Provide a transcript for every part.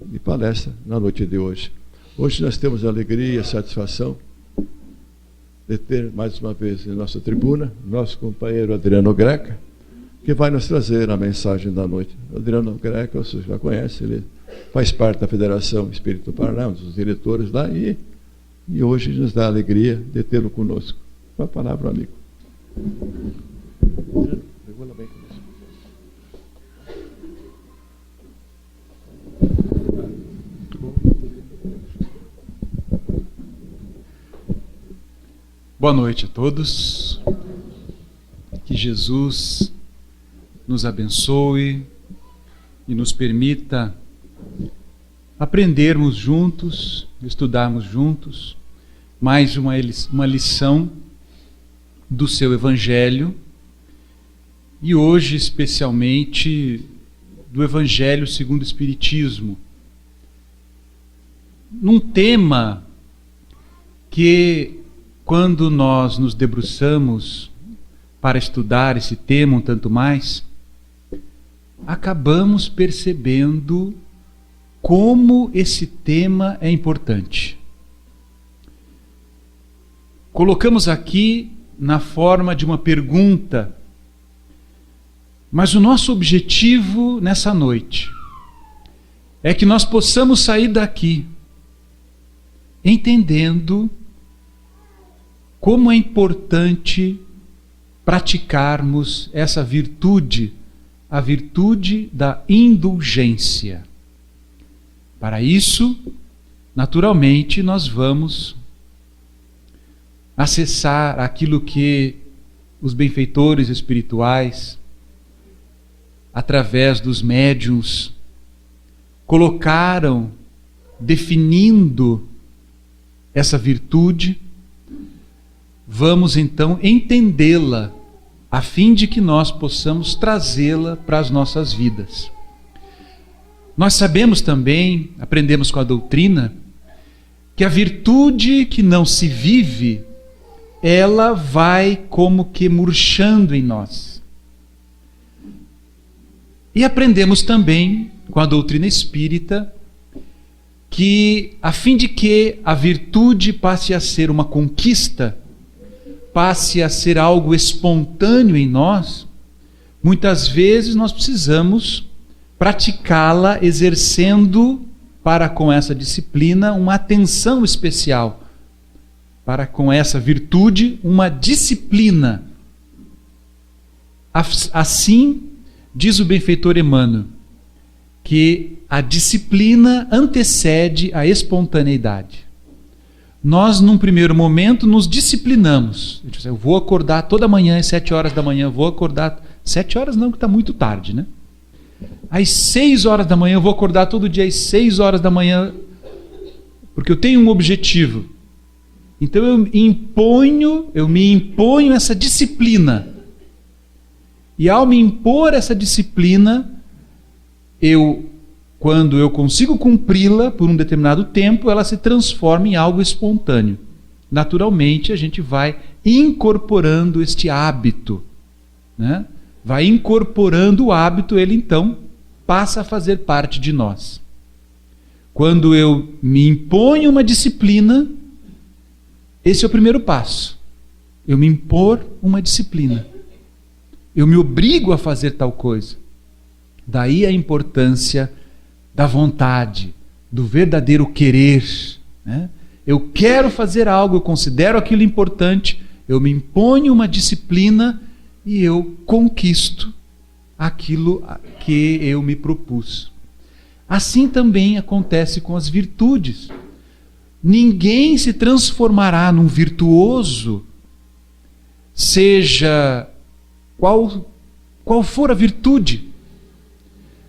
de palestra na noite de hoje. Hoje nós temos a alegria e a satisfação de ter mais uma vez em nossa tribuna nosso companheiro Adriano Greca, que vai nos trazer a mensagem da noite. Adriano Greca, você já conhece, ele faz parte da Federação Espírito Paraná, um dos diretores lá, e hoje nos dá a alegria de tê-lo conosco. Com a palavra, amigo. Regula bem com isso. Boa noite a todos. Que Jesus nos abençoe e nos permita aprendermos juntos, estudarmos juntos mais uma lição do seu Evangelho, e hoje especialmente do Evangelho segundo o Espiritismo, num tema que, quando nós nos debruçamos para estudar esse tema um tanto mais, acabamos percebendo como esse tema é importante. Colocamos aqui na forma de uma pergunta, mas o nosso objetivo nessa noite é que nós possamos sair daqui entendendo como é importante praticarmos essa virtude, a virtude da indulgência. Para isso, naturalmente, nós vamos acessar aquilo que os benfeitores espirituais, através dos médiuns, colocaram, definindo essa virtude. Vamos então entendê-la, a fim de que nós possamos trazê-la para as nossas vidas. Nós sabemos também, aprendemos com a doutrina, que a virtude que não se vive, ela vai como que murchando em nós. E aprendemos também com a doutrina espírita que, a fim de que a virtude passe a ser uma conquista, passe a ser algo espontâneo em nós, muitas vezes nós precisamos praticá-la exercendo para com essa disciplina uma atenção especial, para com essa virtude uma disciplina. Assim diz o benfeitor Emmanuel, que a disciplina antecede a espontaneidade. Nós, num primeiro momento, nos disciplinamos. Eu vou acordar toda manhã às 7 horas da manhã, vou acordar... 7 horas não, que está muito tarde, né? Às 6 horas da manhã, eu vou acordar todo dia às 6 horas da manhã, porque eu tenho um objetivo. Então eu me imponho essa disciplina. E ao me impor essa disciplina, quando eu consigo cumpri-la por um determinado tempo, ela se transforma em algo espontâneo. Naturalmente, a gente vai incorporando este hábito, né? Vai incorporando o hábito, ele então passa a fazer parte de nós. Quando eu me imponho uma disciplina, esse é o primeiro passo. Eu me impor uma disciplina. Eu me obrigo a fazer tal coisa. Daí a importância da vontade, do verdadeiro querer, né? Eu quero fazer algo, eu considero aquilo importante, eu me imponho uma disciplina e eu conquisto aquilo que eu me propus. Assim também acontece com as virtudes. Ninguém se transformará num virtuoso, seja qual for a virtude,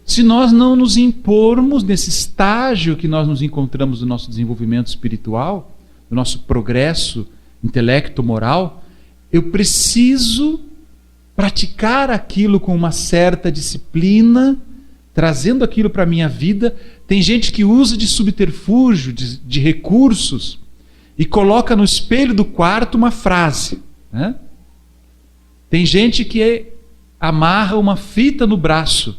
se nós não nos impormos nesse estágio que nós nos encontramos do nosso desenvolvimento espiritual, do nosso progresso intelecto-moral. Eu preciso praticar aquilo com uma certa disciplina, trazendo aquilo para a minha vida. Tem gente que usa de subterfúgio, de recursos, e coloca no espelho do quarto uma frase, né? Tem gente que amarra uma fita no braço,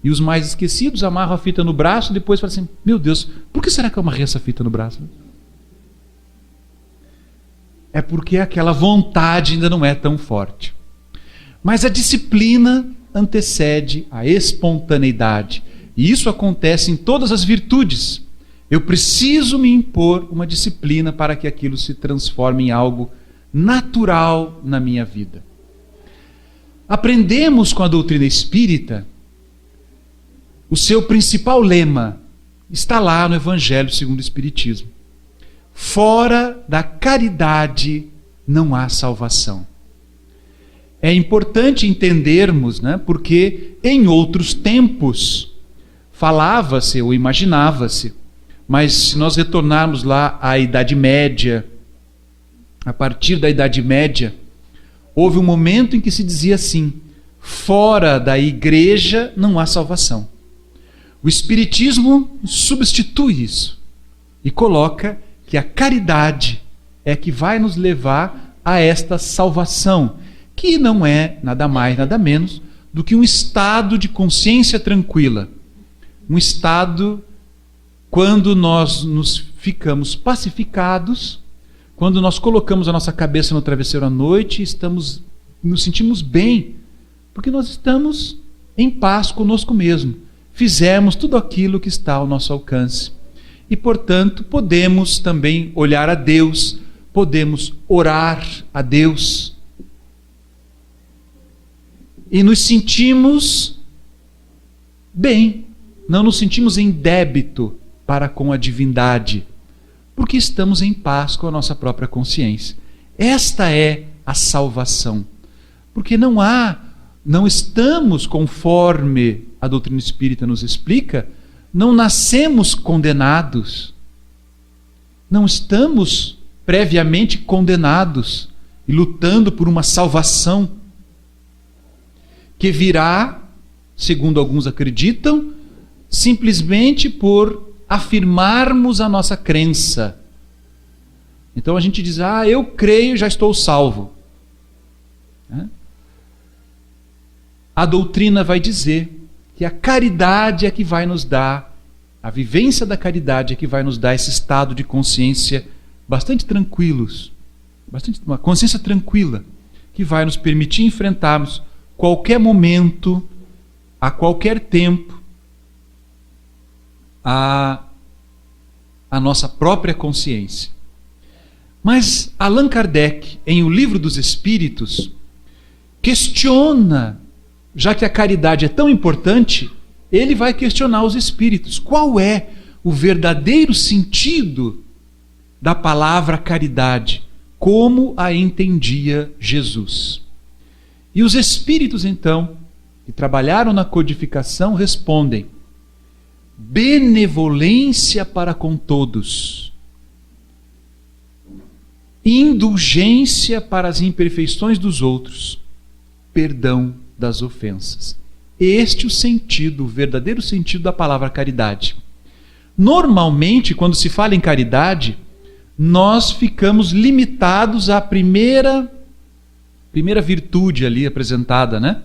E os mais esquecidos amarram a fita no braço e depois falam assim, meu Deus, por que será que eu amarrei essa fita no braço? É porque aquela vontade ainda não é tão forte. Mas a disciplina antecede a espontaneidade. E isso acontece em todas as virtudes. Eu preciso me impor uma disciplina para que aquilo se transforme em algo natural na minha vida. Aprendemos com a doutrina espírita, o seu principal lema está lá no Evangelho segundo o Espiritismo. Fora da caridade não há salvação. É importante entendermos, né, porque em outros tempos falava-se ou imaginava-se, mas se nós retornarmos lá à Idade Média, a partir da Idade Média, houve um momento em que se dizia assim, fora da igreja não há salvação. O Espiritismo substitui isso e coloca que a caridade é que vai nos levar a esta salvação, que não é nada mais, nada menos do que um estado de consciência tranquila. Um estado quando nós nos ficamos pacificados, quando nós colocamos a nossa cabeça no travesseiro à noite, nos sentimos bem, porque nós estamos em paz conosco mesmo. Fizemos tudo aquilo que está ao nosso alcance. E, portanto, podemos também olhar a Deus, podemos orar a Deus. E nos sentimos bem, não nos sentimos em débito para com a divindade, porque estamos em paz com a nossa própria consciência. Esta é a salvação. Porque não estamos, conforme a doutrina espírita nos explica, não nascemos condenados. Não estamos previamente condenados e lutando por uma salvação que virá, segundo alguns acreditam, simplesmente por afirmarmos a nossa crença. Então a gente diz, eu creio, já estou salvo. A doutrina vai dizer que a caridade é que vai nos dar, a vivência da caridade é que vai nos dar esse estado de consciência bastante tranquilos, uma consciência tranquila, que vai nos permitir enfrentarmos qualquer momento, a qualquer tempo, a nossa própria consciência. Mas Allan Kardec, em O Livro dos Espíritos, questiona, já que a caridade é tão importante, ele vai questionar os espíritos. Qual é o verdadeiro sentido da palavra caridade? Como a entendia Jesus? E os espíritos, então, que trabalharam na codificação, respondem: benevolência para com todos, indulgência para as imperfeições dos outros, perdão das ofensas. Este é o sentido, o verdadeiro sentido da palavra caridade. Normalmente, quando se fala em caridade, nós ficamos limitados à primeira virtude ali apresentada, né?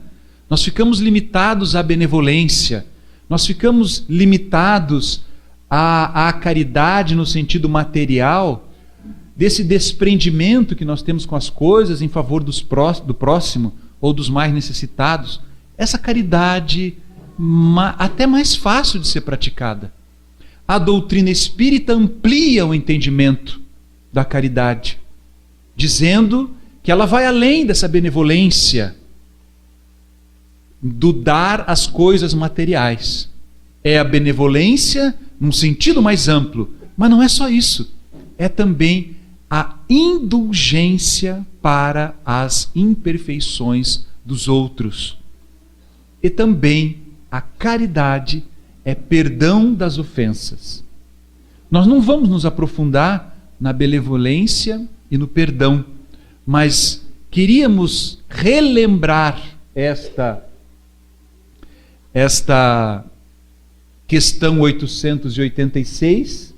Nós ficamos limitados à benevolência, nós ficamos limitados à caridade no sentido material, desse desprendimento que nós temos com as coisas em favor do próximo ou dos mais necessitados. Essa caridade até mais fácil de ser praticada. A doutrina espírita amplia o entendimento da caridade, dizendo que ela vai além dessa benevolência, do dar as coisas materiais. É a benevolência num sentido mais amplo, mas não é só isso. É também a indulgência para as imperfeições dos outros. E também a caridade é perdão das ofensas. Nós não vamos nos aprofundar na benevolência e no perdão, mas queríamos relembrar esta questão 886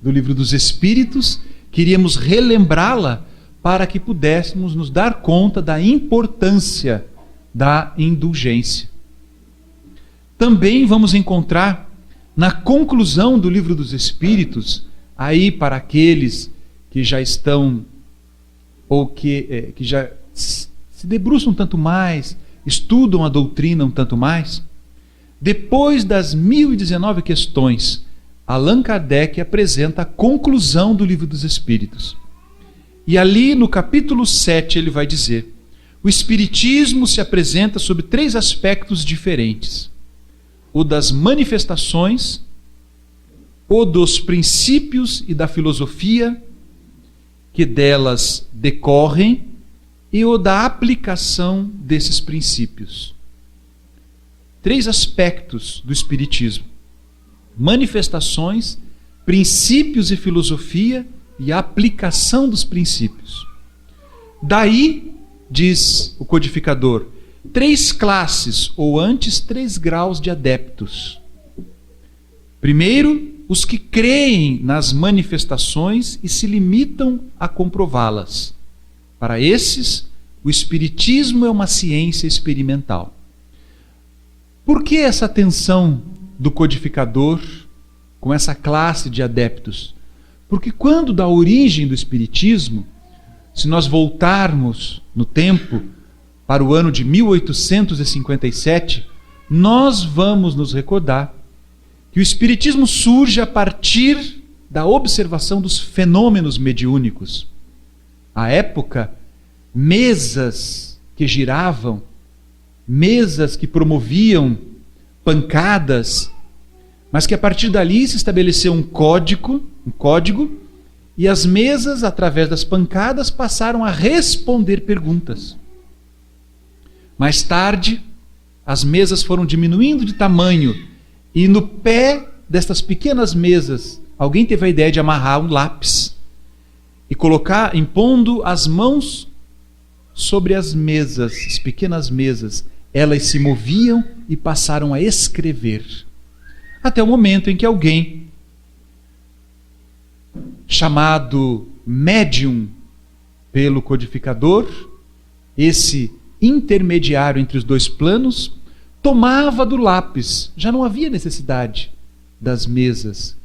do Livro dos Espíritos, queríamos relembrá-la para que pudéssemos nos dar conta da importância da indulgência. também vamos encontrar na conclusão do Livro dos Espíritos, aí para aqueles que já estão, ou que já se debruçam um tanto mais, estudam a doutrina um tanto mais, depois das 1019 questões, Allan Kardec apresenta a conclusão do Livro dos Espíritos. E ali no capítulo 7 ele vai dizer: o Espiritismo se apresenta sob 3 aspectos diferentes: o das manifestações, o dos princípios e da filosofia que delas decorrem e o da aplicação desses princípios. 3 aspectos do Espiritismo: manifestações, princípios e filosofia e a aplicação dos princípios. Daí, diz o codificador, 3 classes, ou antes 3 graus de adeptos. Primeiro, os que creem nas manifestações e se limitam a comprová-las. Para esses, o Espiritismo é uma ciência experimental. Por que essa tensão do codificador com essa classe de adeptos? Porque quando da origem do Espiritismo, se nós voltarmos no tempo para o ano de 1857, nós vamos nos recordar que o Espiritismo surge a partir da observação dos fenômenos mediúnicos. À época, mesas que giravam, mesas que promoviam pancadas, mas que a partir dali se estabeleceu um código, e as mesas, através das pancadas, passaram a responder perguntas. Mais tarde, as mesas foram diminuindo de tamanho, e no pé destas pequenas mesas, alguém teve a ideia de amarrar um lápis e colocar, impondo as mãos sobre as mesas, as pequenas mesas, elas se moviam e passaram a escrever. Até o momento em que alguém, chamado médium pelo codificador, esse intermediário entre os 2 planos, tomava do lápis. Já não havia necessidade das mesas.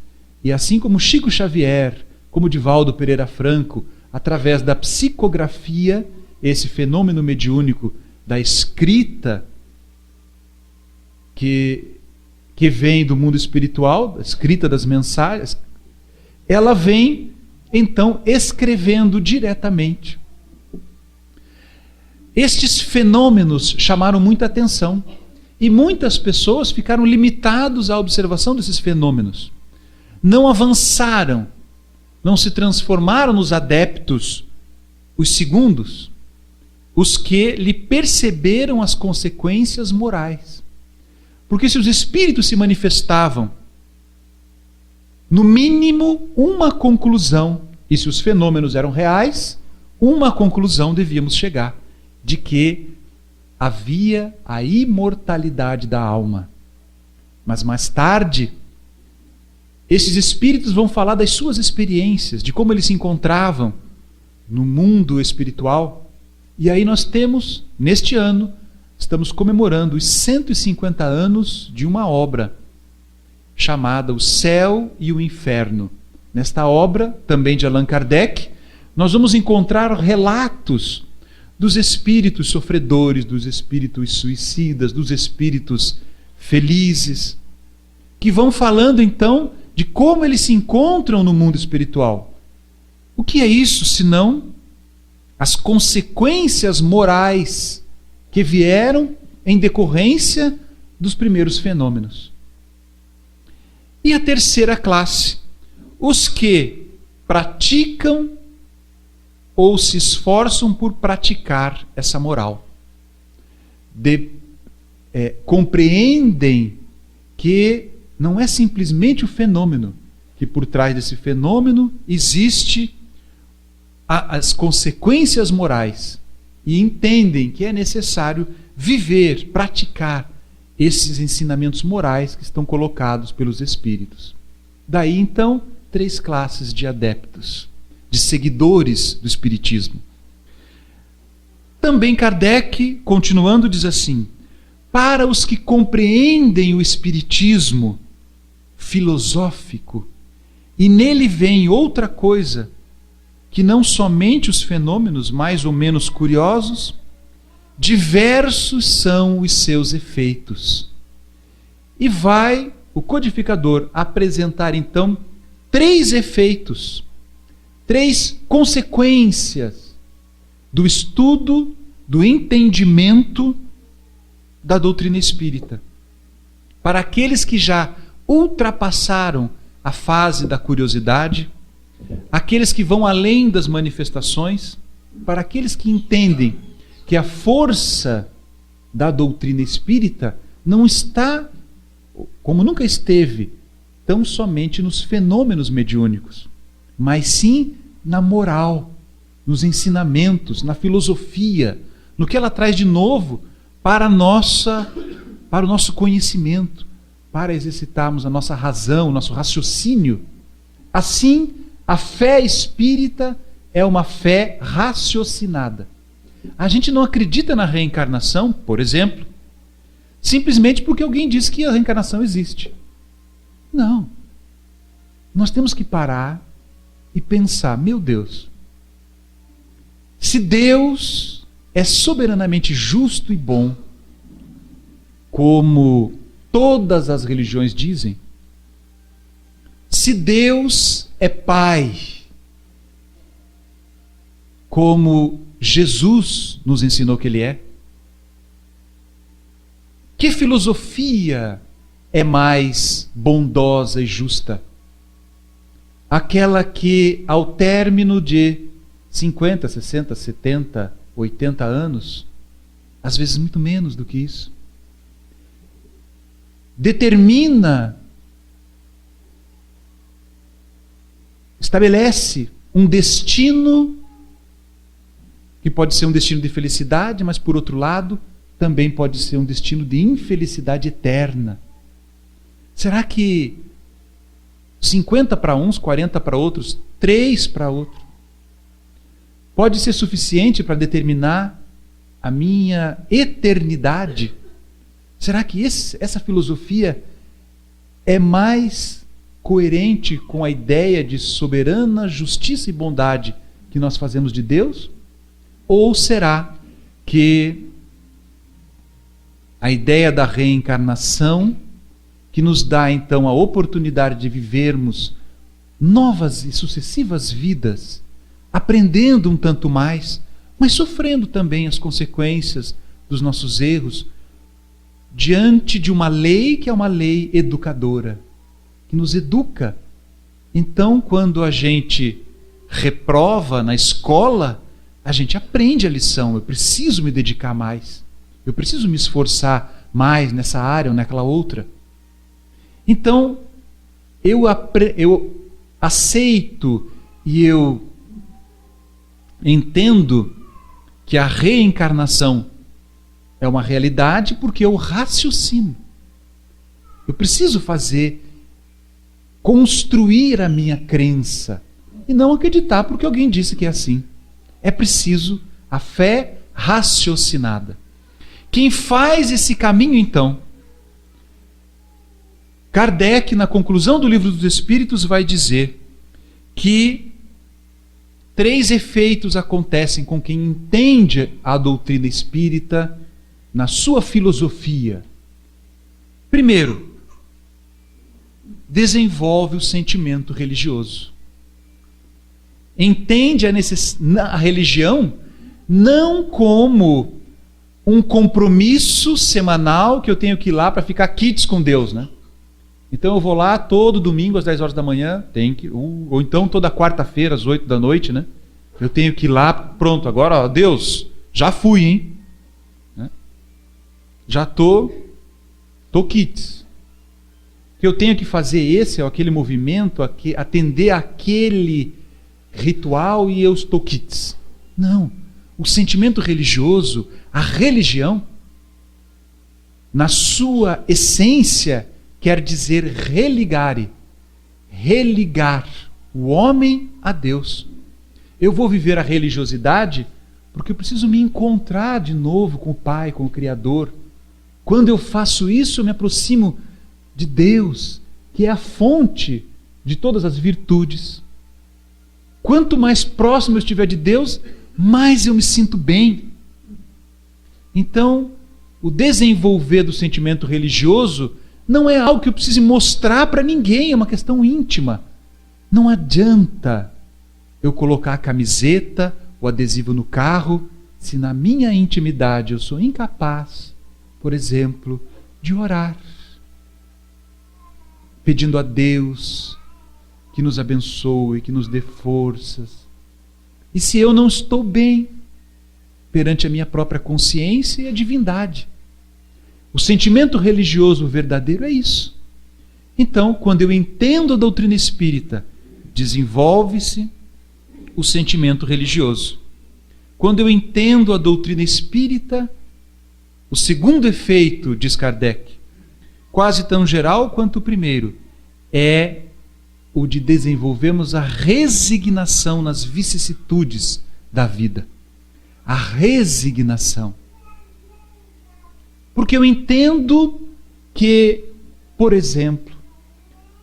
E assim como Chico Xavier, como Divaldo Pereira Franco, através da psicografia, esse fenômeno mediúnico da escrita que vem do mundo espiritual, a escrita das mensagens, ela vem então escrevendo diretamente. Estes fenômenos chamaram muita atenção e muitas pessoas ficaram limitadas à observação desses fenômenos. Não avançaram, não se transformaram nos adeptos, os segundos, os que lhe perceberam as consequências morais. Porque se os espíritos se manifestavam, no mínimo uma conclusão, e se os fenômenos eram reais, uma conclusão devíamos chegar, de que havia a imortalidade da alma. Mas mais tarde, esses espíritos vão falar das suas experiências, de como eles se encontravam no mundo espiritual. E aí nós temos, neste ano, estamos comemorando os 150 anos de uma obra chamada O Céu e o Inferno. Nesta obra, também de Allan Kardec, nós vamos encontrar relatos dos espíritos sofredores, dos espíritos suicidas, dos espíritos felizes, que vão falando então de como eles se encontram no mundo espiritual. O que é isso, senão as consequências morais que vieram em decorrência dos primeiros fenômenos? E a terceira classe, os que praticam ou se esforçam por praticar essa moral. Compreendem que não é simplesmente o fenômeno, que por trás desse fenômeno existe as consequências morais, e entendem que é necessário viver, praticar esses ensinamentos morais que estão colocados pelos espíritos. Daí então 3 classes de adeptos, de seguidores do espiritismo. Também Kardec, continuando, diz assim: Para os que compreendem o espiritismo filosófico, e nele vem outra coisa, que não somente os fenômenos mais ou menos curiosos, diversos são os seus efeitos. E vai o codificador apresentar então 3 efeitos, 3 consequências do estudo, do entendimento da doutrina espírita. Para aqueles que já ultrapassaram a fase da curiosidade, aqueles que vão além das manifestações, para aqueles que entendem que a força da doutrina espírita não está, como nunca esteve, tão somente nos fenômenos mediúnicos, mas sim na moral, nos ensinamentos, na filosofia, no que ela traz de novo para o nosso conhecimento, para exercitarmos a nossa razão, o nosso raciocínio. Assim, a fé espírita é uma fé raciocinada. A gente não acredita na reencarnação, por exemplo, simplesmente porque alguém disse que a reencarnação existe. Não. Nós temos que parar e pensar, meu Deus, se Deus é soberanamente justo e bom, como todas as religiões dizem, se Deus é Pai, como Jesus nos ensinou que Ele é, que filosofia é mais bondosa e justa? Aquela que, ao término de 50, 60, 70, 80 anos, às vezes muito menos do que isso, determina, estabelece um destino que pode ser um destino de felicidade, mas por outro lado, também pode ser um destino de infelicidade eterna. Será que 50 para uns, 40 para outros, 3 para outros, pode ser suficiente para determinar a minha eternidade? Será que essa filosofia é mais coerente com a ideia de soberana justiça e bondade que nós fazemos de Deus? Ou será que a ideia da reencarnação, que nos dá então a oportunidade de vivermos novas e sucessivas vidas, aprendendo um tanto mais, mas sofrendo também as consequências dos nossos erros, diante de uma lei que é uma lei educadora, que nos educa. Então, quando a gente reprova na escola, a gente aprende a lição. Eu preciso me dedicar mais, eu preciso me esforçar mais nessa área ou naquela outra. Então, eu aceito e eu entendo que a reencarnação é uma realidade porque eu raciocino. Eu preciso construir a minha crença e não acreditar porque alguém disse que é assim. É preciso a fé raciocinada. Quem faz esse caminho, então? Kardec, na conclusão do Livro dos Espíritos, vai dizer que 3 efeitos acontecem com quem entende a doutrina espírita na sua filosofia. Primeiro, desenvolve o sentimento religioso. Entende a religião não como um compromisso semanal que eu tenho que ir lá para ficar quites com Deus, né? Então eu vou lá todo domingo às 10 horas da manhã, ou então toda quarta-feira às 8 da noite, né? Eu tenho que ir lá, pronto, agora, ó, Deus, já fui, hein? Né? Já tô quites. Que eu tenho que fazer esse ou aquele movimento, atender aquele ritual e eu estou quites. Não. O sentimento religioso, a religião, na sua essência, quer dizer religare, religar o homem a Deus. Eu vou viver a religiosidade porque eu preciso me encontrar de novo com o Pai, com o Criador. Quando eu faço isso, eu me aproximo de Deus, que é a fonte de todas as virtudes. Quanto mais próximo eu estiver de Deus, mais eu me sinto bem. Então, o desenvolver do sentimento religioso não é algo que eu precise mostrar para ninguém, é uma questão íntima. Não adianta eu colocar a camiseta, o adesivo no carro, se na minha intimidade eu sou incapaz, por exemplo, de orar, pedindo a Deus que nos abençoe, que nos dê forças. E se eu não estou bem perante a minha própria consciência e a divindade? O sentimento religioso verdadeiro é isso. Então, quando eu entendo a doutrina espírita, desenvolve-se o sentimento religioso. Quando eu entendo a doutrina espírita, o segundo efeito, diz Kardec, quase tão geral quanto o primeiro, é o de desenvolvermos a resignação nas vicissitudes da vida. A resignação. Porque eu entendo que, por exemplo,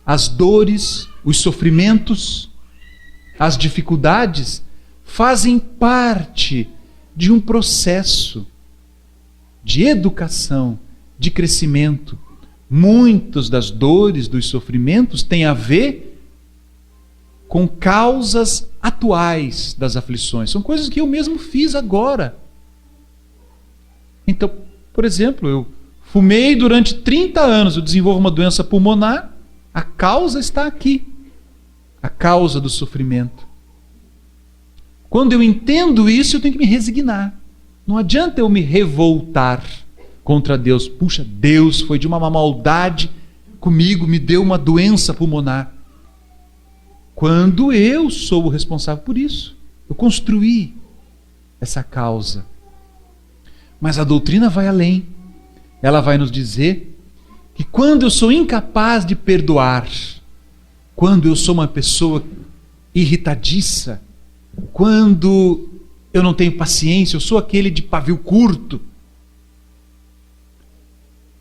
as dores, os sofrimentos, as dificuldades fazem parte de um processo de educação, de crescimento. Muitas das dores, dos sofrimentos têm a ver com causas atuais das aflições. São coisas que eu mesmo fiz agora. Então, por exemplo, eu fumei durante 30 anos, eu desenvolvo uma doença pulmonar, a causa está aqui. A causa do sofrimento. Quando eu entendo isso, eu tenho que me resignar. Não adianta eu me revoltar contra Deus. Puxa, Deus foi de uma maldade comigo, me deu uma doença pulmonar. Quando eu sou o responsável por isso. Eu construí essa causa. Mas a doutrina vai além. Ela vai nos dizer que quando eu sou incapaz de perdoar, quando eu sou uma pessoa irritadiça, quando eu não tenho paciência, eu sou aquele de pavio curto,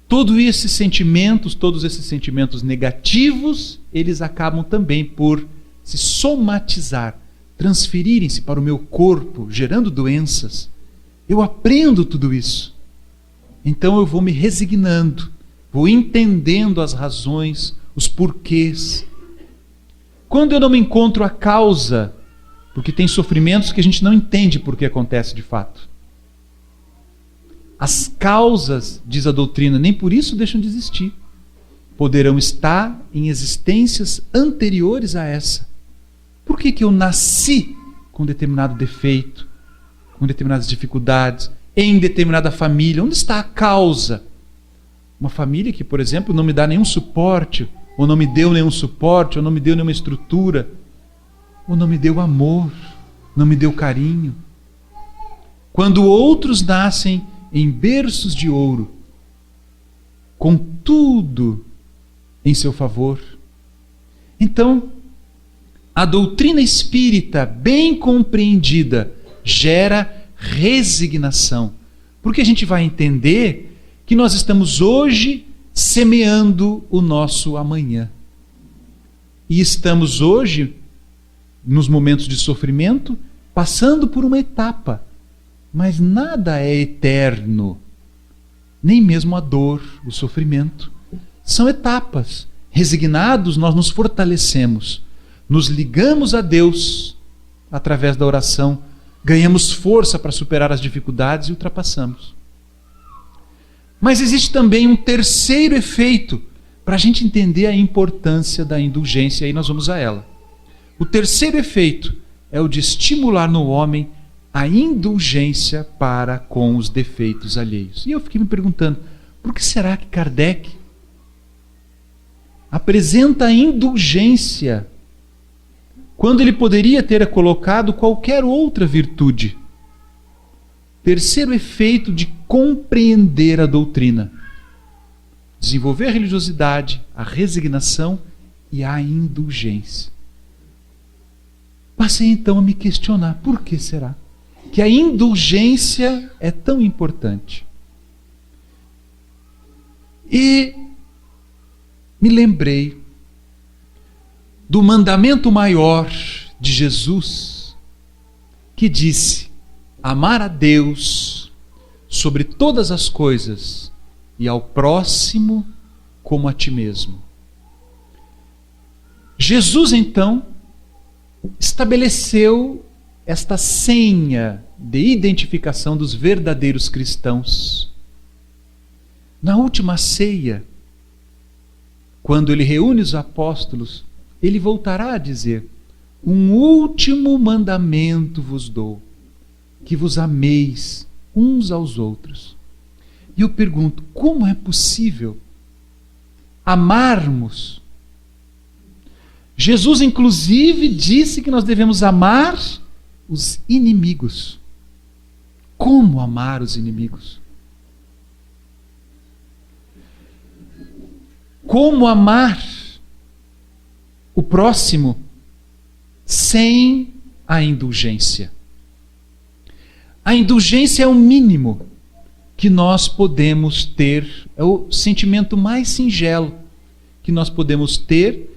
todos esses sentimentos negativos, eles acabam também por se somatizar, transferirem-se para o meu corpo, gerando doenças. Eu aprendo tudo isso. Então eu vou me resignando, vou entendendo as razões, os porquês. Quando eu não me encontro a causa, porque tem sofrimentos que a gente não entende por que acontece de fato. As causas, diz a doutrina, nem por isso deixam de existir. Poderão estar em existências anteriores a essa. Por que eu nasci com determinado defeito, com determinadas dificuldades, em determinada família? Onde está a causa? Uma família que, por exemplo, não me dá nenhum suporte, ou não me deu nenhum suporte, ou não me deu nenhuma estrutura, ou não me deu amor, não me deu carinho. Quando outros nascem em berços de ouro, com tudo em seu favor. Então, a doutrina espírita, bem compreendida, gera resignação. Porque a gente vai entender que nós estamos hoje semeando o nosso amanhã. E estamos hoje, nos momentos de sofrimento, passando por uma etapa. Mas nada é eterno. Nem mesmo a dor, o sofrimento. São etapas. Resignados, nós nos fortalecemos. Nos ligamos a Deus através da oração. Ganhamos força para superar as dificuldades e ultrapassamos. Mas existe também um terceiro efeito para a gente entender a importância da indulgência, e nós vamos a ela. O terceiro efeito é o de estimular no homem a indulgência para com os defeitos alheios. E eu fiquei me perguntando, por que será que Kardec apresenta a indulgência quando ele poderia ter colocado qualquer outra virtude? Terceiro efeito de compreender a doutrina: desenvolver a religiosidade, a resignação e a indulgência. Passei então a me questionar, por que será que a indulgência é tão importante? E me lembrei do mandamento maior de Jesus, que disse: amar a Deus sobre todas as coisas e ao próximo como a ti mesmo. Jesus, então, estabeleceu esta senha de identificação dos verdadeiros cristãos. Na última ceia, quando ele reúne os apóstolos, ele voltará a dizer: um último mandamento vos dou, que vos ameis uns aos outros. E eu pergunto, como é possível amarmos? Jesus, inclusive, disse que nós devemos amar os inimigos. Como amar os inimigos? Como amar o próximo sem a indulgência? A indulgência é o mínimo que nós podemos ter, é o sentimento mais singelo que nós podemos ter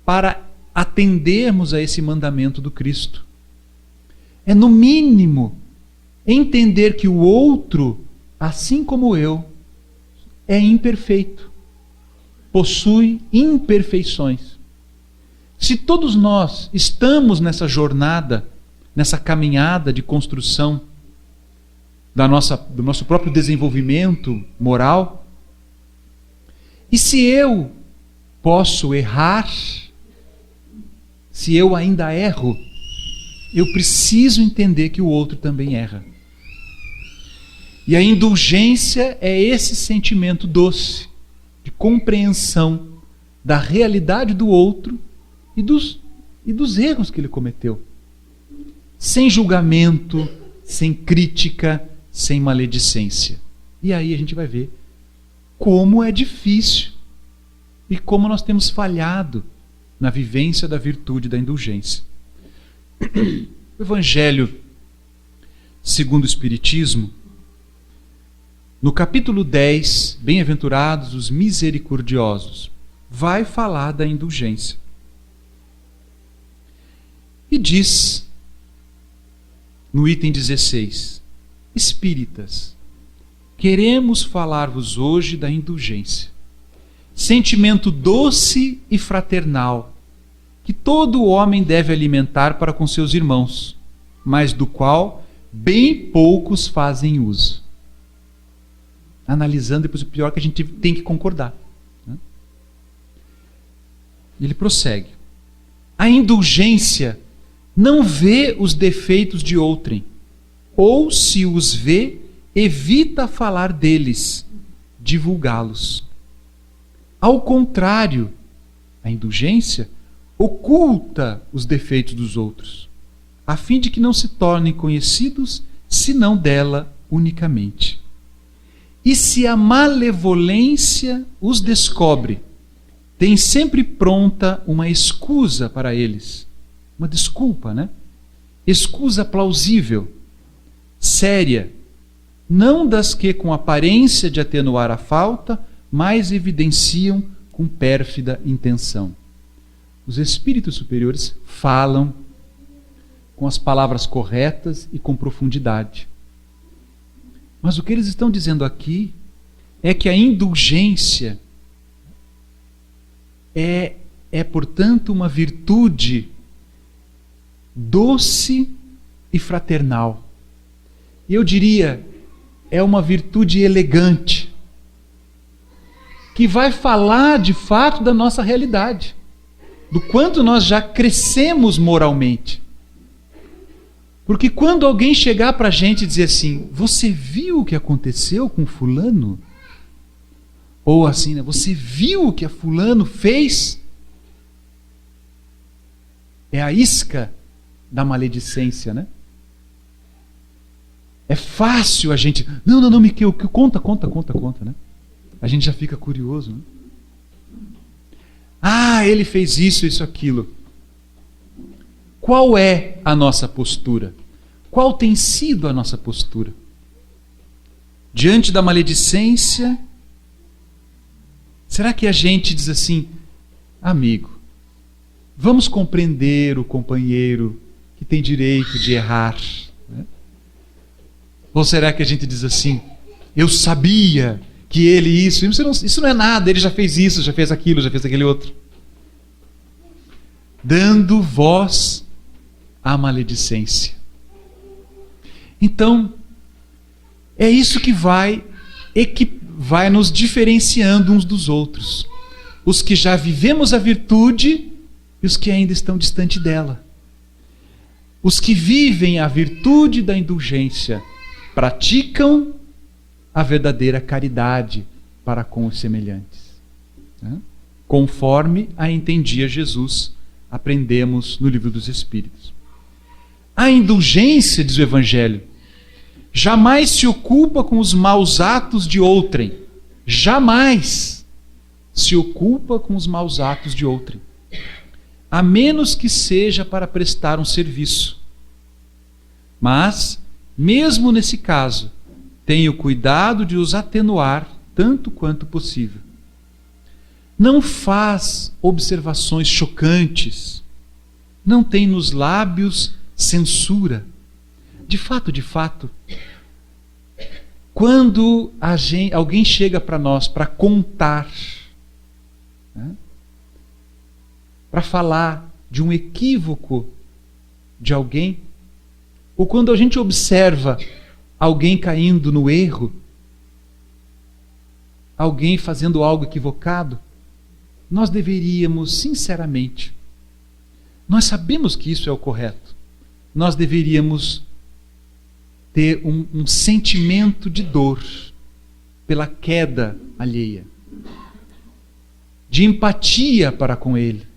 para atendermos a esse mandamento do Cristo. É, no mínimo, entender que o outro, assim como eu, é imperfeito, possui imperfeições. Se todos nós estamos nessa jornada, nessa caminhada de construção do nosso próprio desenvolvimento moral, e se eu posso errar, se eu ainda erro, eu preciso entender que o outro também erra. E a indulgência é esse sentimento doce de compreensão da realidade do outro e dos erros que ele cometeu. Sem julgamento, sem crítica, sem maledicência. E aí a gente vai ver como é difícil e como nós temos falhado na vivência da virtude da indulgência. O Evangelho segundo o Espiritismo, no capítulo 10, Bem-aventurados os misericordiosos, vai falar da indulgência. E diz, no item 16, espíritas, queremos falar-vos hoje da indulgência, sentimento doce e fraternal, que todo homem deve alimentar para com seus irmãos, mas do qual bem poucos fazem uso. Analisando depois o pior que a gente tem que concordar. Ele prossegue. A indulgência não vê os defeitos de outrem, ou se os vê, evita falar deles, divulgá-los. Ao contrário, a indulgência oculta os defeitos dos outros, a fim de que não se tornem conhecidos senão dela unicamente. E se a malevolência os descobre, tem sempre pronta uma escusa para eles. Uma desculpa, né? Escusa plausível, séria, não das que com aparência de atenuar a falta, mas evidenciam com pérfida intenção. Os espíritos superiores falam com as palavras corretas e com profundidade. Mas o que eles estão dizendo aqui é que a indulgência é portanto, uma virtude doce e fraternal. E eu diria, é uma virtude elegante, que vai falar de fato da nossa realidade, do quanto nós já crescemos moralmente. Porque quando alguém chegar para a gente e dizer assim, você viu o que aconteceu com fulano? Ou assim, né, você viu o que a fulano fez? É a isca da maledicência, né? É fácil a gente... Não, Miquel, conta, né? A gente já fica curioso, né? Ah, ele fez isso, aquilo. Qual é a nossa postura? Qual tem sido a nossa postura? Diante da maledicência, Será que a gente diz assim, amigo, vamos compreender o companheiro que tem direito de errar? Né? Ou será que a gente diz assim, eu sabia que ele isso não é nada, ele já fez isso, já fez aquilo, já fez aquele outro. Dando voz à maledicência. Então, é isso que vai nos diferenciando uns dos outros. Os que já vivemos a virtude e os que ainda estão distante dela. Os que vivem a virtude da indulgência praticam a verdadeira caridade para com os semelhantes. Né? Conforme a entendia Jesus, aprendemos no Livro dos Espíritos. A indulgência, diz o Evangelho, jamais se ocupa com os maus atos de outrem. Jamais se ocupa com os maus atos de outrem. A menos que seja para prestar um serviço. Mas, mesmo nesse caso, tenha o cuidado de os atenuar tanto quanto possível. Não faz observações chocantes. Não tem nos lábios censura. De fato, quando alguém chega para nós para contar, né, para falar de um equívoco de alguém, ou quando a gente observa alguém caindo no erro, alguém fazendo algo equivocado, nós deveríamos, sinceramente, nós sabemos que isso é o correto, nós deveríamos ter um sentimento de dor pela queda alheia, de empatia para com ele,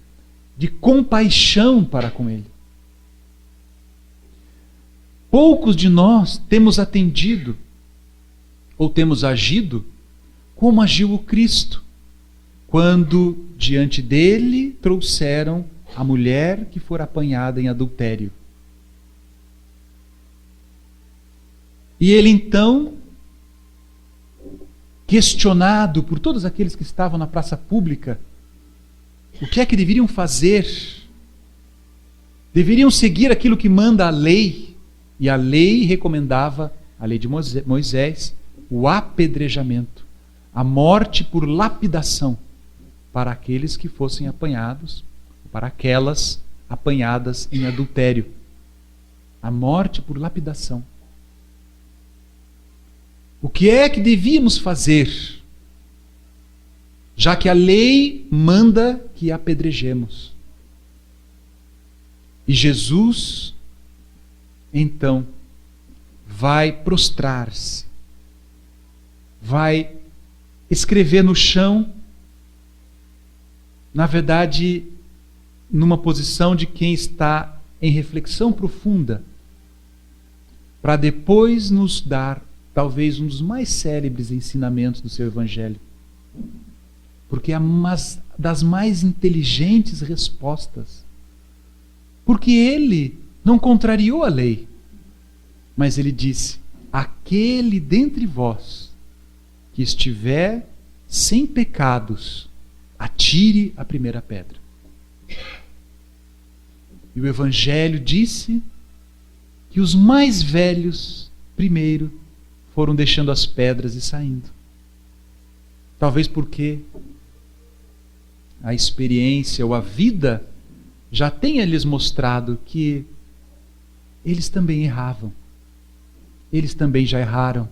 de compaixão para com ele. Poucos de nós temos atendido ou temos agido como agiu o Cristo, quando diante dele trouxeram a mulher que fora apanhada em adultério. E ele então, questionado por todos aqueles que estavam na praça pública, o que é que deveriam fazer? Deveriam seguir aquilo que manda a lei, e a lei recomendava, a lei de Moisés, o apedrejamento, a morte por lapidação para aqueles que fossem apanhados, para aquelas apanhadas em adultério. A morte por lapidação. O que é que devíamos fazer, já que a lei manda que apedrejemos? E Jesus, então, vai prostrar-se, vai escrever no chão, na verdade, numa posição de quem está em reflexão profunda, para depois nos dar talvez um dos mais célebres ensinamentos do seu Evangelho. Porque é uma das mais inteligentes respostas. Porque ele não contrariou a lei, mas ele disse: aquele dentre vós que estiver sem pecados, atire a primeira pedra. E o Evangelho disse que os mais velhos, primeiro, foram deixando as pedras e saindo. Talvez porque a experiência ou a vida já tenha lhes mostrado que eles também erravam. Eles também já erraram.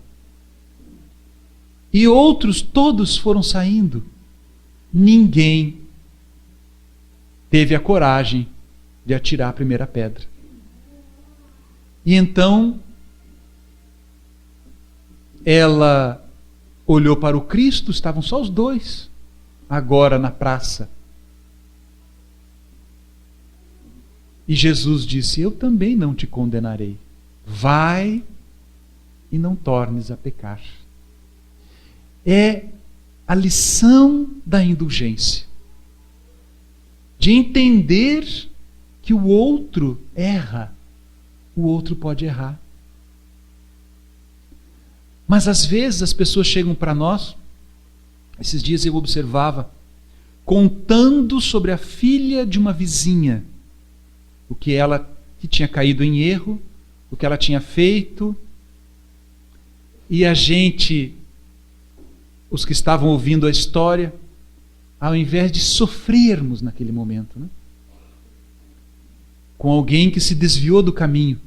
E outros, todos foram saindo. Ninguém teve a coragem de atirar a primeira pedra. E então ela olhou para o Cristo, estavam só os dois, agora na praça. E Jesus disse: eu também não te condenarei. Vai e não tornes a pecar. É a lição da indulgência. De entender que o outro erra, o outro pode errar. Mas às vezes as pessoas chegam para nós Esses dias eu observava, contando sobre a filha de uma vizinha, o que ela que tinha caído em erro, o que ela tinha feito, e a gente, os que estavam ouvindo a história, ao invés de sofrermos naquele momento, né? Com alguém que se desviou do caminho,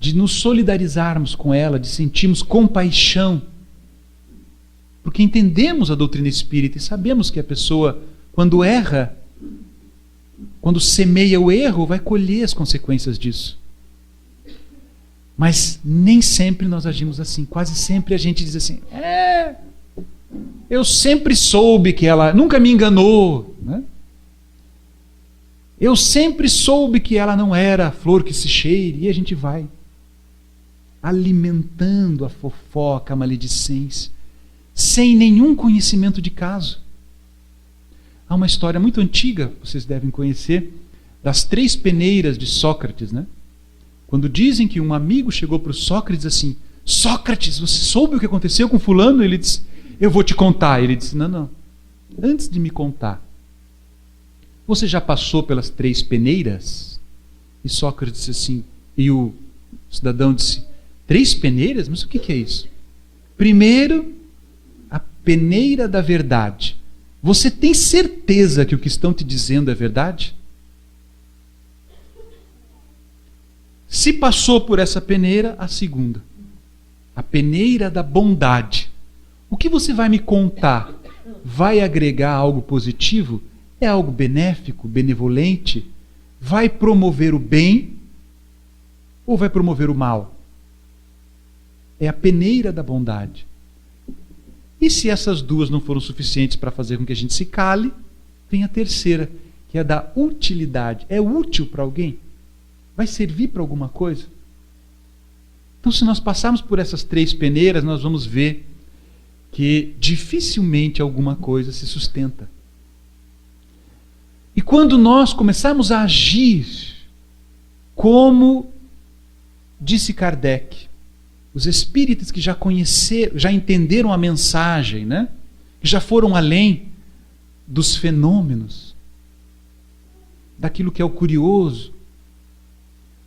de nos solidarizarmos com ela, de sentirmos compaixão, porque entendemos a doutrina espírita e sabemos que a pessoa, quando erra, quando semeia o erro, vai colher as consequências disso. Mas nem sempre nós agimos assim. Quase sempre a gente diz assim: eu sempre soube que ela nunca me enganou, né? Eu sempre soube que ela não era a flor que se cheire. E a gente vai alimentando a fofoca, a maledicência, sem nenhum conhecimento de caso. Há uma história muito antiga, vocês devem conhecer, das 3 peneiras de Sócrates, né? Quando dizem que um amigo chegou para o Sócrates assim: Sócrates, você soube o que aconteceu com fulano? Ele disse: eu vou te contar. Ele disse: não, antes de me contar, você já passou pelas 3 peneiras? E Sócrates disse assim, e o cidadão disse: 3 peneiras? Mas o que é isso? Primeiro, a peneira da verdade. Você tem certeza que o que estão te dizendo é verdade? Se passou por essa peneira, a segunda, a peneira da bondade. O que você vai me contar vai agregar algo positivo? É algo benéfico, benevolente? Vai promover o bem ou vai promover o mal? É a peneira da bondade. E se essas 2 não foram suficientes para fazer com que a gente se cale, vem a terceira, que é a da utilidade. É útil para alguém? Vai servir para alguma coisa? Então, se nós passarmos por essas 3 peneiras, nós vamos ver que dificilmente alguma coisa se sustenta. E quando nós começarmos a agir como disse Kardec, os espíritas que já conheceram, já entenderam a mensagem, né? Que já foram além dos fenômenos, daquilo que é o curioso,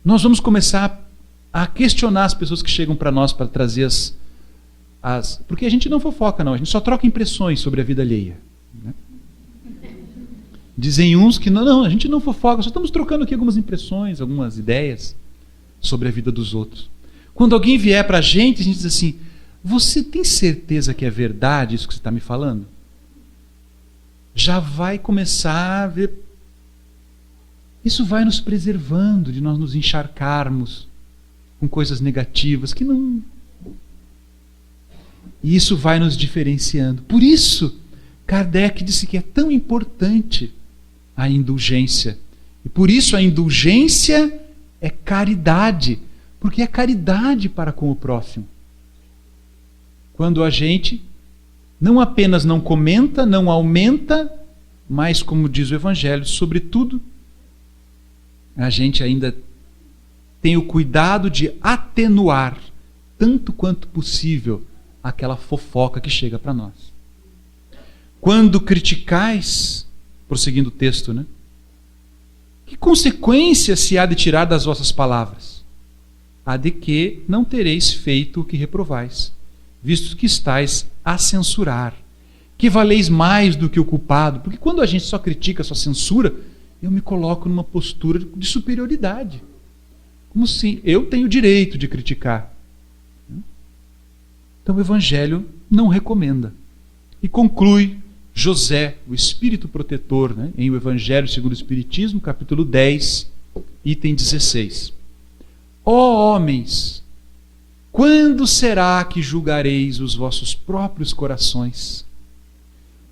nós vamos começar a questionar as pessoas que chegam para nós para trazer porque a gente não fofoca, não, a gente só troca impressões sobre a vida alheia, né? Dizem uns que não, a gente não fofoca, só estamos trocando aqui algumas impressões, algumas ideias sobre a vida dos outros. Quando alguém vier para a gente diz assim: você tem certeza que é verdade isso que você está me falando? Já vai começar a ver. Isso vai nos preservando de nós nos encharcarmos com coisas negativas que não. E isso vai nos diferenciando. Por isso, Kardec disse que é tão importante a indulgência. E por isso a indulgência é caridade. Porque é caridade para com o próximo. Quando a gente não apenas não comenta, não aumenta, mas, como diz o Evangelho, sobretudo, a gente ainda tem o cuidado de atenuar, tanto quanto possível, aquela fofoca que chega para nós. Quando criticais, prosseguindo o texto, né? Que consequência se há de tirar das vossas palavras? Há de que não tereis feito o que reprovais, visto que estáis a censurar, que valeis mais do que o culpado. Porque quando a gente só critica, só censura, eu me coloco numa postura de superioridade. Como se eu tenho o direito de criticar. Então o Evangelho não recomenda. E conclui José, o Espírito Protetor, né, em O Evangelho segundo o Espiritismo, capítulo 10, item 16. Ó homens, quando será que julgareis os vossos próprios corações,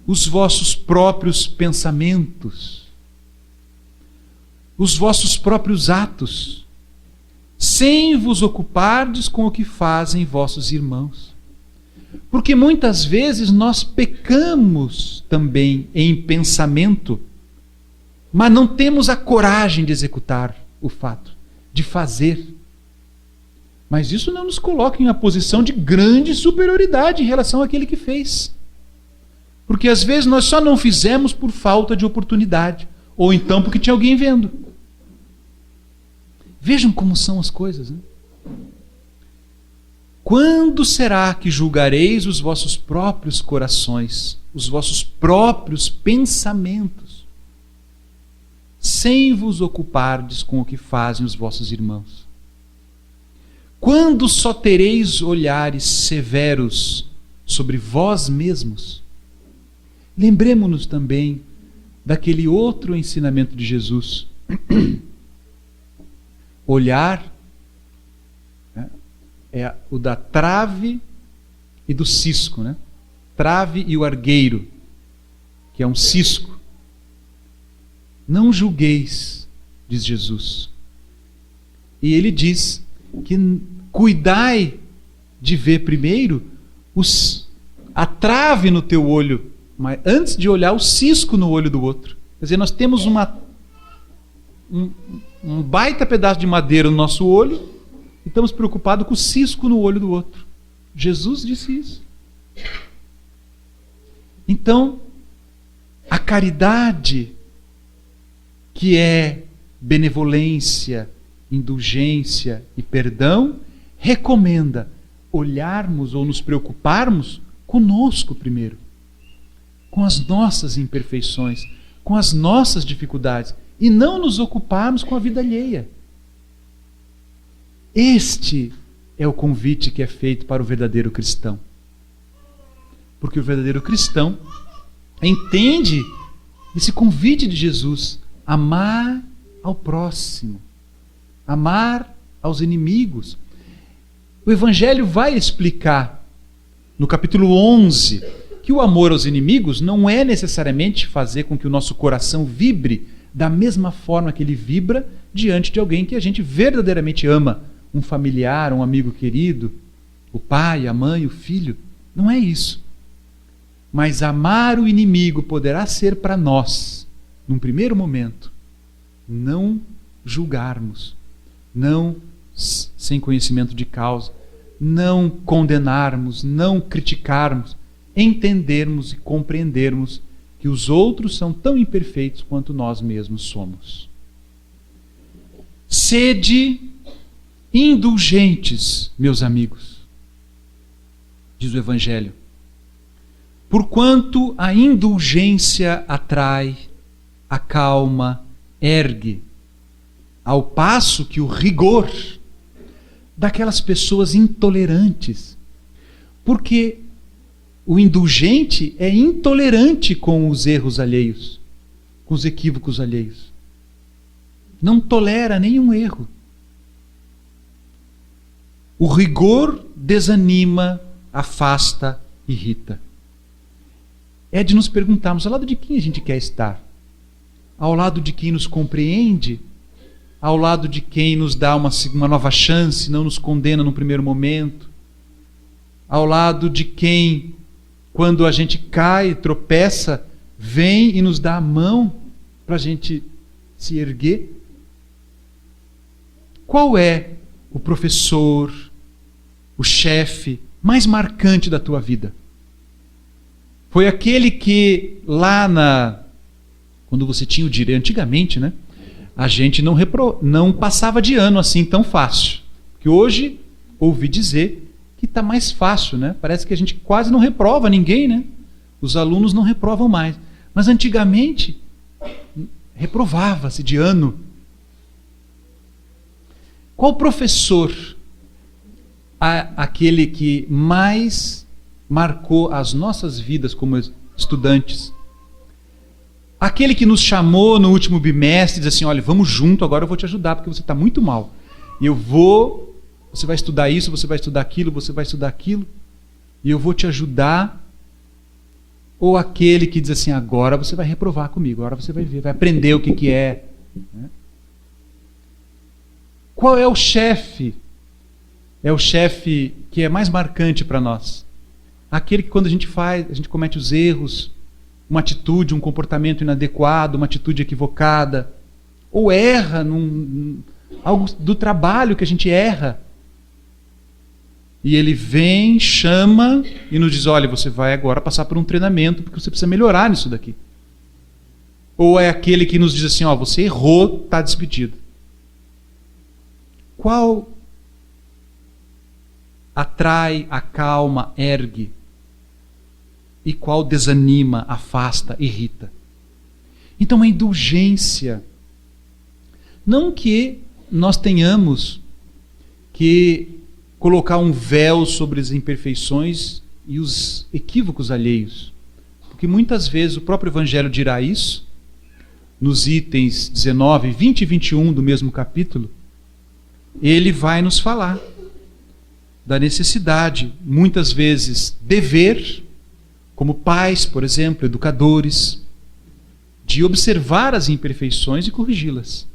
os vossos próprios pensamentos, os vossos próprios atos, sem vos ocupardes com o que fazem vossos irmãos? Porque muitas vezes nós pecamos também em pensamento, mas não temos a coragem de executar o fato, de fazer. Mas isso não nos coloca em uma posição de grande superioridade em relação àquele que fez. Porque às vezes nós só não fizemos por falta de oportunidade, ou então porque tinha alguém vendo. Vejam como são as coisas, né? Quando será que julgareis os vossos próprios corações, os vossos próprios pensamentos, sem vos ocupardes com o que fazem os vossos irmãos? Quando só tereis olhares severos sobre vós mesmos? Lembremo-nos também daquele outro ensinamento de Jesus. Olhar é o da trave e do cisco, né? Trave e o argueiro, que é um cisco. Não julgueis, diz Jesus. E ele diz que cuidai de ver primeiro a trave no teu olho, mas antes de olhar o cisco no olho do outro. Quer dizer, nós temos um baita pedaço de madeira no nosso olho e estamos preocupados com o cisco no olho do outro. Jesus disse isso. Então, a caridade, que é benevolência, indulgência e perdão, recomenda olharmos ou nos preocuparmos conosco primeiro, com as nossas imperfeições, com as nossas dificuldades, e não nos ocuparmos com a vida alheia. Este é o convite que é feito para o verdadeiro cristão. Porque o verdadeiro cristão entende esse convite de Jesus: amar ao próximo, amar aos inimigos. O Evangelho vai explicar, no capítulo 11, que o amor aos inimigos não é necessariamente fazer com que o nosso coração vibre da mesma forma que ele vibra diante de alguém que a gente verdadeiramente ama, um familiar, um amigo querido, o pai, a mãe, o filho. Não é isso. Mas amar o inimigo poderá ser para nós, num primeiro momento, não julgarmos, não sem conhecimento de causa, não condenarmos, não criticarmos, entendermos e compreendermos que os outros são tão imperfeitos quanto nós mesmos somos. Sede indulgentes, meus amigos, diz o Evangelho, porquanto a indulgência atrai, acalma, ergue, ao passo que o rigor daquelas pessoas intolerantes, porque o indulgente é intolerante com os erros alheios, com os equívocos alheios. Não tolera nenhum erro. O rigor desanima, afasta, irrita. É de nos perguntarmos ao lado de quem a gente quer estar. Ao lado de quem nos compreende, ao lado de quem nos dá uma nova chance, não nos condena num primeiro momento, ao lado de quem, quando a gente cai, tropeça, vem e nos dá a mão para a gente se erguer. Qual é o professor, o chefe mais marcante da tua vida? Foi aquele que quando você tinha o direito, antigamente, né? A gente não passava de ano assim tão fácil. Que hoje, ouvi dizer que está mais fácil, né? Parece que a gente quase não reprova ninguém, né? Os alunos não reprovam mais. Mas antigamente, reprovava-se de ano. Qual professor, aquele que mais marcou as nossas vidas como estudantes? Aquele que nos chamou no último bimestre e disse assim: olha, vamos junto, agora eu vou te ajudar, porque você está muito mal. E você vai estudar isso, você vai estudar aquilo, você vai estudar aquilo, e eu vou te ajudar. Ou aquele que diz assim: agora você vai reprovar comigo, agora você vai ver, vai aprender o que é. Qual é o chefe? É o chefe que é mais marcante para nós. Aquele que quando a gente comete os erros, uma atitude, um comportamento inadequado, uma atitude equivocada, ou erra algo do trabalho que a gente erra. E ele vem, chama e nos diz: olha, você vai agora passar por um treinamento porque você precisa melhorar nisso daqui. Ou é aquele que nos diz assim: ó, você errou, está despedido. Qual atrai, acalma, ergue? E qual desanima, afasta, irrita? Então a indulgência, não que nós tenhamos que colocar um véu sobre as imperfeições e os equívocos alheios, porque muitas vezes o próprio Evangelho dirá isso, nos itens 19, 20 e 21 do mesmo capítulo. Ele vai nos falar da necessidade, muitas vezes, dever, como pais, por exemplo, educadores, de observar as imperfeições e corrigi-las.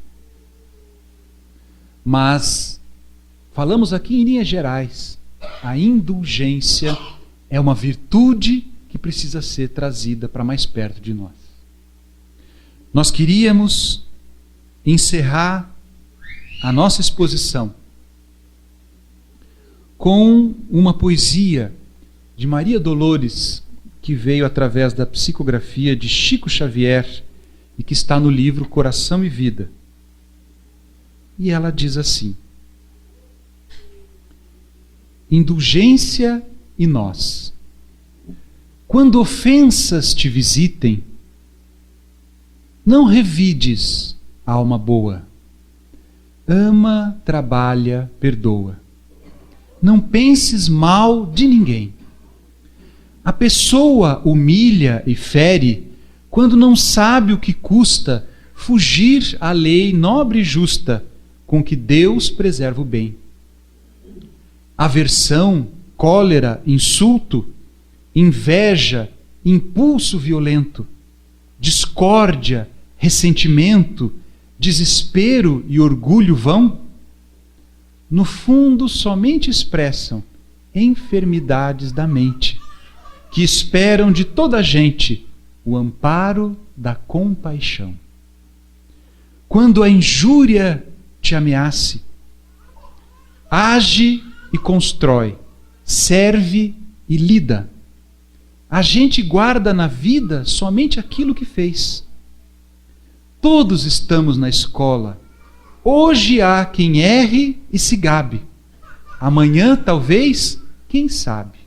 Mas falamos aqui em linhas gerais, a indulgência é uma virtude que precisa ser trazida para mais perto de nós. Nós queríamos encerrar a nossa exposição com uma poesia de Maria Dolores, que veio através da psicografia de Chico Xavier e que está no livro Coração e Vida. E ela diz assim: indulgência e nós. Quando ofensas te visitem, não revides, alma boa. Ama, trabalha, perdoa. Não penses mal de ninguém. A pessoa humilha e fere quando não sabe o que custa fugir à lei nobre e justa com que Deus preserva o bem. Aversão, cólera, insulto, inveja, impulso violento, discórdia, ressentimento, desespero e orgulho vão, no fundo somente expressam enfermidades da mente, que esperam de toda a gente o amparo da compaixão. Quando a injúria te ameace, age e constrói, serve e lida. A gente guarda na vida somente aquilo que fez. Todos estamos na escola. Hoje há quem erre e se gabe. Amanhã, talvez, quem sabe,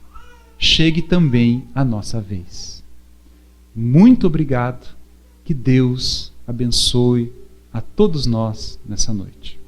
chegue também a nossa vez. Muito obrigado. Que Deus abençoe a todos nós nessa noite.